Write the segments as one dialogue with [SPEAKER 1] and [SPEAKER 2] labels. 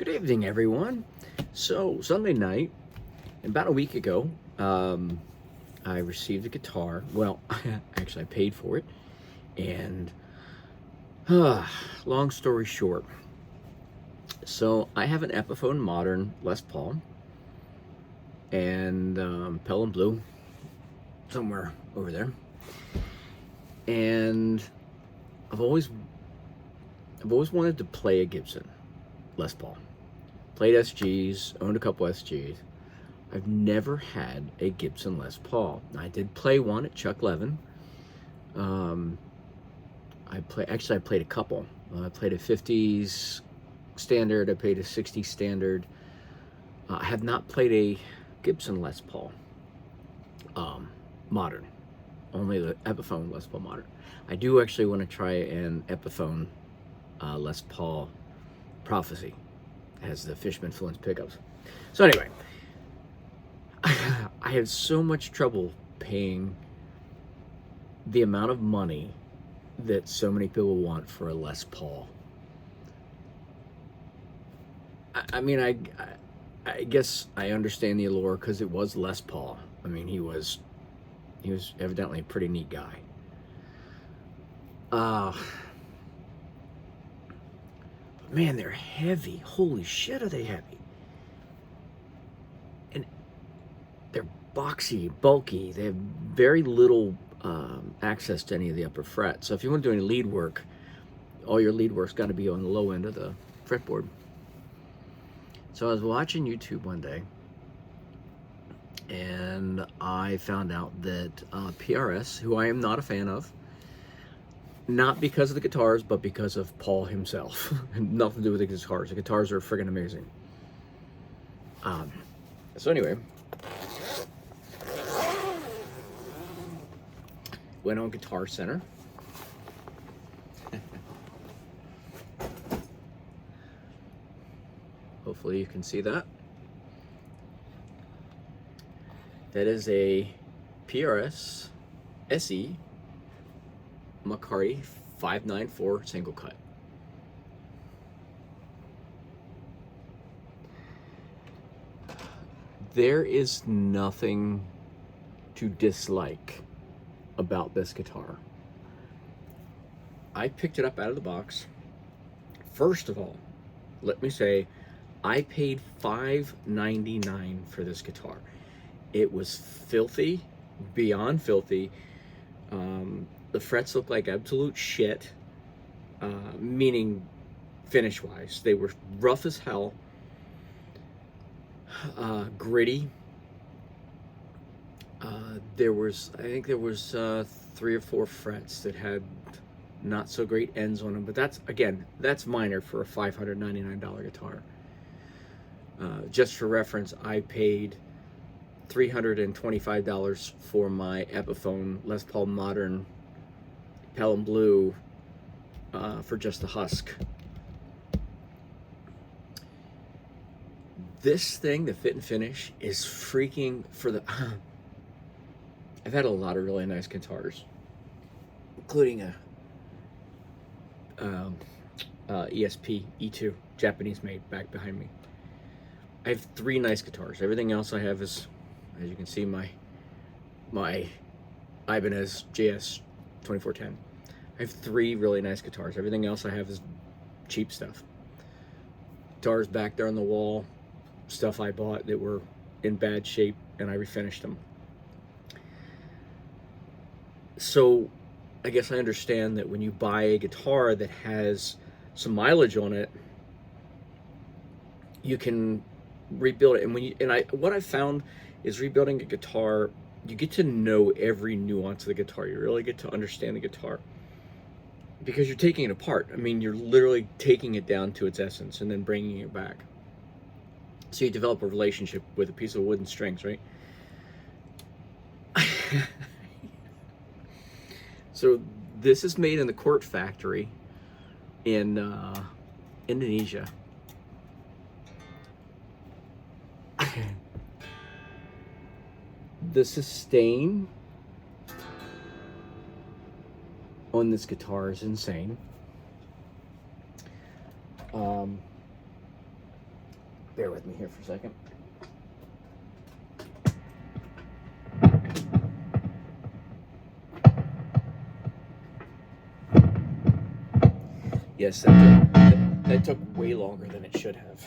[SPEAKER 1] Good evening, everyone. So, Sunday night, about a week ago, I received a guitar. Well, actually, I paid for it. And, long story short, so I have an Epiphone Modern Les Paul and Pelham Blue, somewhere over there. And I've always wanted to play a Gibson Les Paul. Played SGs, owned a couple SGs. I've never had a Gibson Les Paul. I did play one at Chuck Levin. I played a couple. I played a 50s standard, I played a 60s standard. I have not played a Gibson Les Paul modern, only the Epiphone Les Paul modern. I do actually want to try an Epiphone Les Paul Prophecy. Has the Fishman Flynn's pickups. So anyway, I had so much trouble paying the amount of money that so many people want for a Les Paul. I mean, I guess I understand the allure because it was Les Paul. I mean, he was evidently a pretty neat guy. Man, they're heavy. Holy shit, are they heavy? And they're boxy, bulky. They have very little access to any of the upper frets. So if you want to do any lead work, all your lead work's got to be on the low end of the fretboard. So I was watching YouTube one day, and I found out that PRS, who I am not a fan of, not because of the guitars, but because of Paul himself. Nothing to do with the guitars. The guitars are friggin' amazing. So anyway, went on Guitar Center. Hopefully you can see that. That is a PRS SE McCarty 594 single cut. There is nothing to dislike about this guitar. I picked it up out of the box. First of all, let me say, I paid $5.99 for this guitar. It was filthy, beyond filthy. The frets look like absolute shit, meaning finish-wise. They were rough as hell, gritty. I think there was 3 or 4 frets that had not so great ends on them, but that's minor for a $599 guitar. Just for reference, I paid $325 for my Epiphone Les Paul Modern Pelham Blue for just the husk. This thing, the fit and finish, is freaking for the... I've had a lot of really nice guitars, including a ESP E2, Japanese made, back behind me. I have 3 nice guitars. Everything else I have is, as you can see, my Ibanez JS 2410. I have 3 really nice guitars. Everything else I have is cheap stuff. Guitars back there on the wall, stuff I bought that were in bad shape, and I refinished them. So I guess I understand that when you buy a guitar that has some mileage on it, you can rebuild it. And what I found is rebuilding a guitar, you get to know every nuance of the guitar. You really get to understand the guitar because you're taking it apart. I mean, you're literally taking it down to its essence and then bringing it back. So you develop a relationship with a piece of wooden strings, right? So this is made in the Court factory in Indonesia. The sustain on this guitar is insane. Bear with me here for a second. Yes, that took way longer than it should have.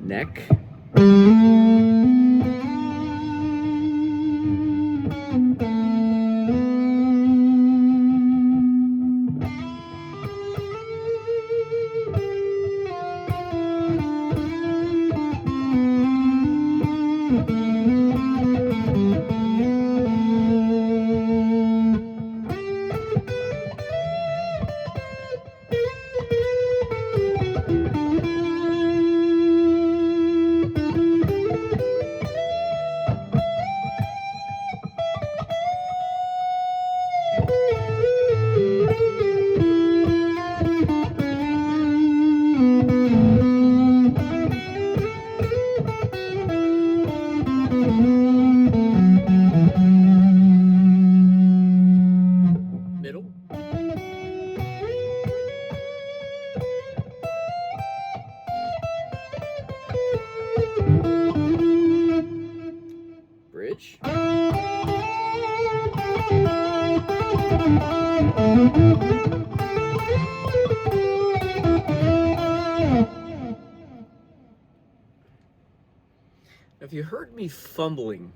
[SPEAKER 1] Neck. Middle. Bridge. If you heard me fumbling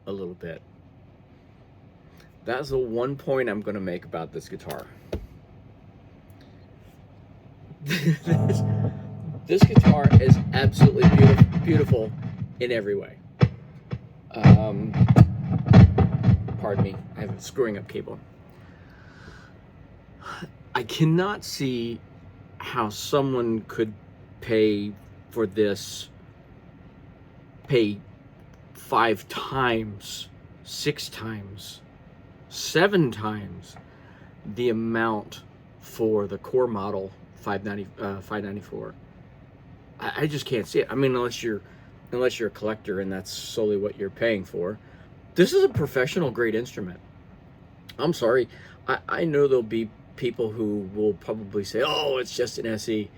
[SPEAKER 1] a little bit, that's the one point I'm going to make about this guitar. This guitar is absolutely beautiful in every way. Pardon me, I have a screwing up cable. I cannot see how someone could pay for this, pay 5 times, 6 times, 7 times the amount for the core model 594. I just can't see it. I mean, unless you're a collector and that's solely what you're paying for. This is a professional grade instrument. I'm sorry. I know there'll be people who will probably say, oh, it's just an SE.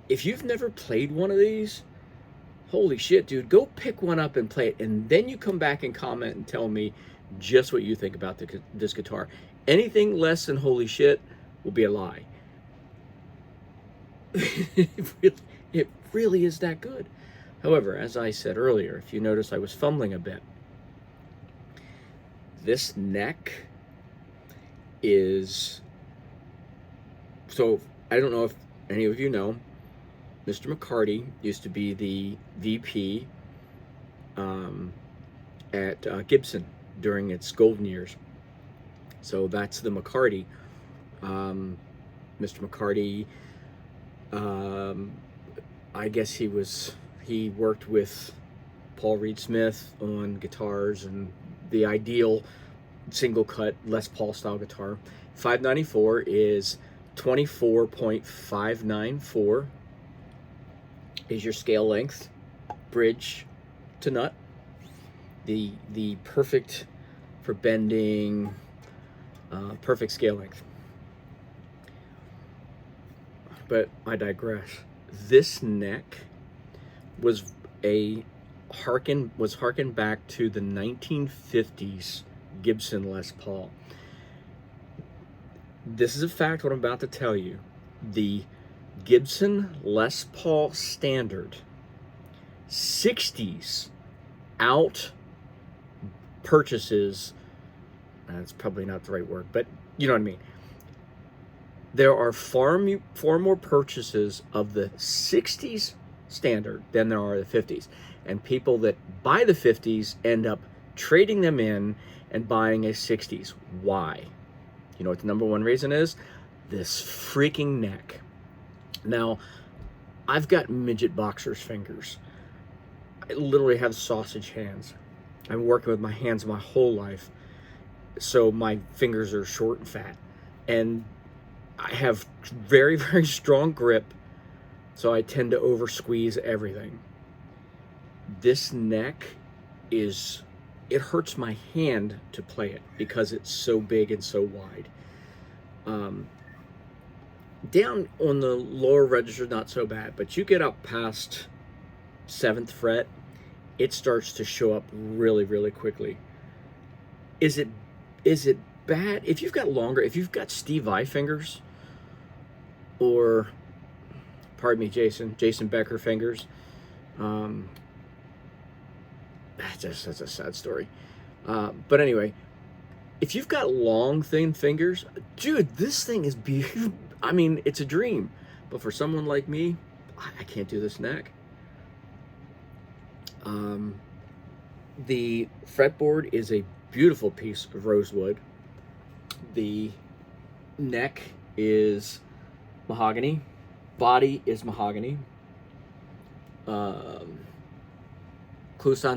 [SPEAKER 1] If you've never played one of these, holy shit, dude, go pick one up and play it, and then you come back and comment and tell me just what you think about this guitar. Anything less than holy shit will be a lie. It really is that good. However, as I said earlier, if you notice I was fumbling a bit, this neck is, so I don't know if any of you know, Mr. McCarty used to be the VP at Gibson during its golden years. So that's the McCarty. Mr. McCarty, I guess he worked with Paul Reed Smith on guitars and the ideal single cut Les Paul style guitar. 594 is 24.594 is your scale length, bridge to nut. The perfect for bending, perfect scale length. But I digress. This neck was harkened back to the 1950s Gibson Les Paul. This is a fact what I'm about to tell you. The Gibson Les Paul Standard 60s out purchases, that's probably not the right word, but you know what I mean. There are far more purchases of the 60s standard than there are the 50s. And people that buy the 50s end up trading them in and buying a 60s. Why? You know what the number one reason is? This freaking neck. Now, I've got midget boxer's fingers. I literally have sausage hands. I've been working with my hands my whole life. So my fingers are short and fat. And I have very, very strong grip, so I tend to over squeeze everything. This neck is it hurts my hand to play it because it's so big and so wide. Down on the lower register, not so bad, but you get up past 7th fret, it starts to show up really, really quickly. Is it bad? If you've got Steve Vai fingers, or, pardon me, Jason Becker fingers, that's a sad story. But anyway, if you've got long, thin fingers, dude, this thing is beautiful. I mean, it's a dream. But for someone like me, I can't do this neck. The fretboard is a beautiful piece of rosewood. The neck is mahogany. Body is mahogany. Kluson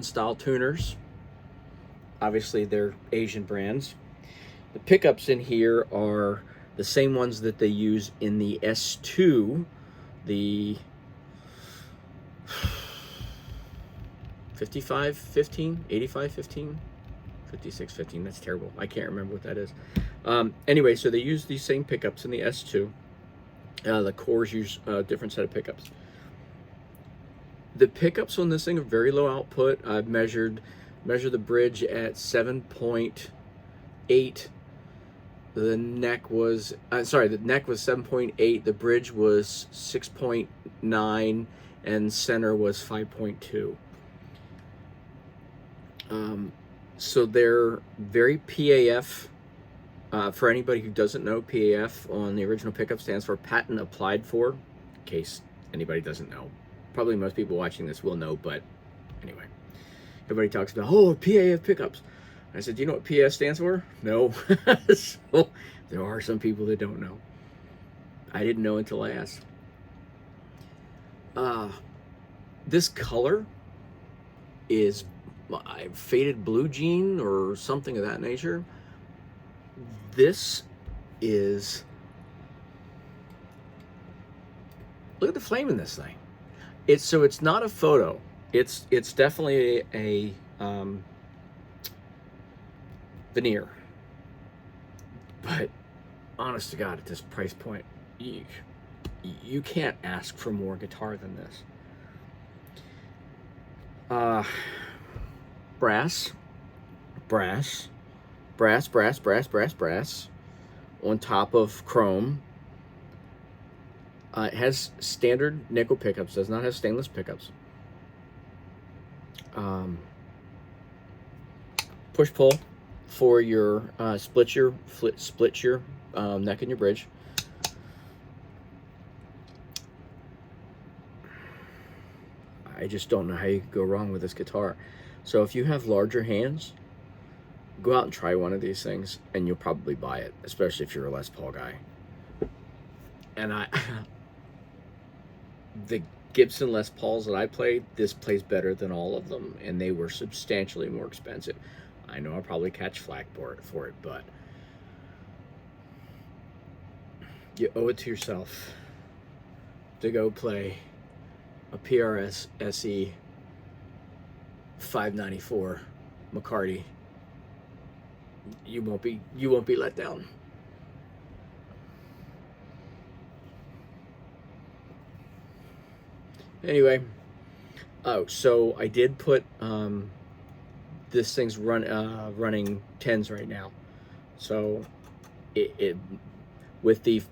[SPEAKER 1] style tuners. Obviously, they're Asian brands. The pickups in here are the same ones that they use in the S2, the 5515, 8515, 5615. That's terrible. I can't remember what that is. Anyway, so they use these same pickups in the S2. The cores use a different set of pickups. The pickups on this thing are very low output. I've measured the bridge at 7.8. The neck was the neck was 7.8. The bridge was 6.9, and center was 5.2. So they're very PAF. For anybody who doesn't know, PAF on the original pickup stands for Patent Applied For, in case anybody doesn't know. Probably most people watching this will know, but anyway. Everybody talks about, oh, PAF pickups. I said, do you know what PAF stands for? No. So there are some people that don't know. I didn't know until I asked. This color is faded blue jean or something of that nature. This is, look at the flame in this thing. It's not a photo. It's definitely a veneer. But honest to God, at this price point, you can't ask for more guitar than this. Brass on top of chrome. It has standard nickel pickups, does not have stainless pickups. Push pull for your split your neck and your bridge. I just don't know how you could go wrong with this guitar. So if you have larger hands, go out and try one of these things, and you'll probably buy it, especially if you're a Les Paul guy. And the Gibson Les Pauls that I played, this plays better than all of them, and they were substantially more expensive. I know I'll probably catch flack for it, but you owe it to yourself to go play a PRS SE 594 McCarty. You won't be let down. Anyway, so I did put this thing's running 10s right now. So it with the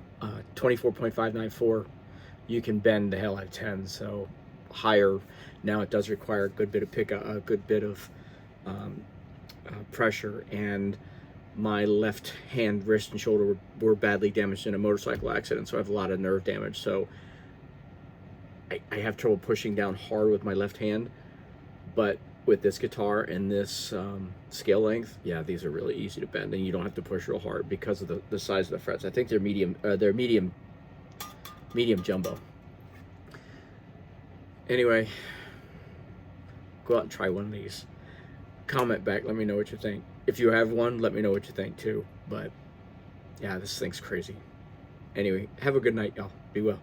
[SPEAKER 1] 24.594, you can bend the hell out of 10s. So higher now, it does require a good bit of pressure, and my left hand, wrist, and shoulder were badly damaged in a motorcycle accident, so I have a lot of nerve damage. So I have trouble pushing down hard with my left hand, but with this guitar and this scale length, yeah, these are really easy to bend, and you don't have to push real hard because of the size of the frets. I think they're medium jumbo. Anyway, go out and try one of these. Comment back, let me know what you think. If you have one, let me know what you think too. But yeah, this thing's crazy. Anyway, have a good night, y'all. Be well.